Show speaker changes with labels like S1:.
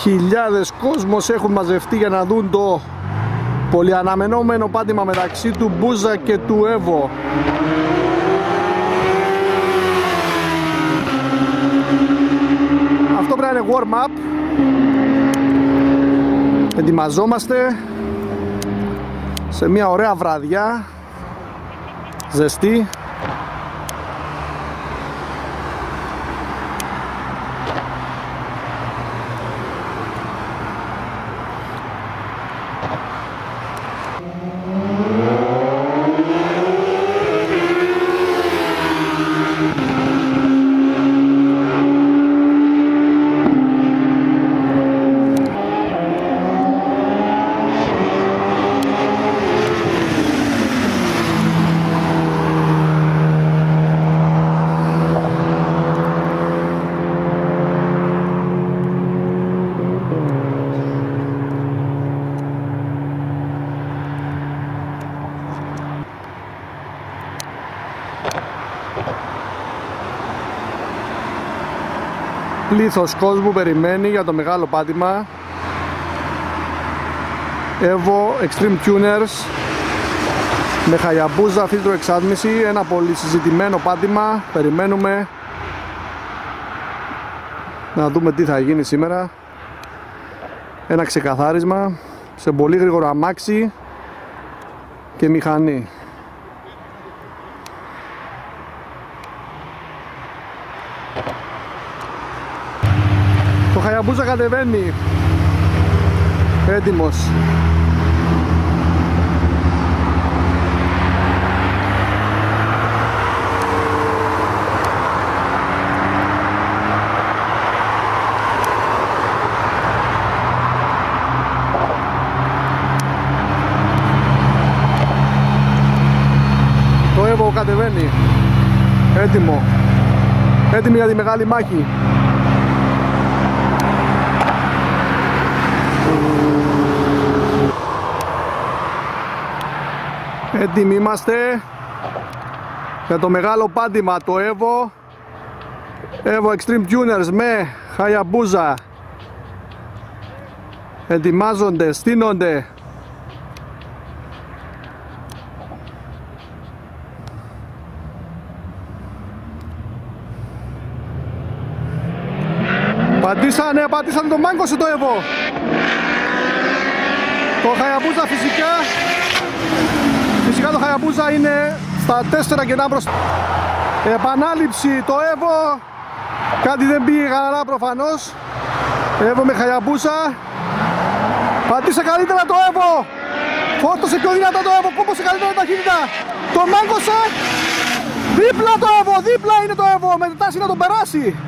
S1: Χιλιάδες κόσμος έχουν μαζευτεί για να δουν το πολυαναμενόμενο πάτημα μεταξύ του Μπούζα και του Εύω. Αυτό πρέπει να είναι warm-up. Ετοιμαζόμαστε σε μια ωραία βραδιά, ζεστή. Πλήθος κόσμου περιμένει για το μεγάλο πάτημα. Evo Extreme Tuners με Hayabusa φίλτρο εξάτμιση, ένα πολύ συζητημένο πάτημα. Περιμένουμε να δούμε τι θα γίνει σήμερα. Ένα ξεκαθάρισμα σε πολύ γρήγορο αμάξι και μηχανή. Το Hayabusa κατεβαίνει, έτοιμος. Το Evo κατεβαίνει, έτοιμο, έτοιμη για τη μεγάλη μάχη. Έτοιμοι είμαστε για το μεγάλο πάντημα, το Evo Extreme Tuners με Hayabusa. Ετοιμάζονται, στείνονται. Πατήσανε το μάγκωσε το Evo. Το Hayabusa Φυσικά το Hayabusa είναι στα 4 κενά μπροστά. Επανάληψη το Evo. Κάτι δεν πήγε καλά προφανώς. Evo με Hayabusa. Πατήσε καλύτερα το Evo. Φόρτωσε πιο δυνατά το Evo. Κόμποσε καλύτερα ταχύτητα. Το μάγκωσε. Δίπλα το Evo. Δίπλα είναι το Evo. Με τάση να τον περάσει.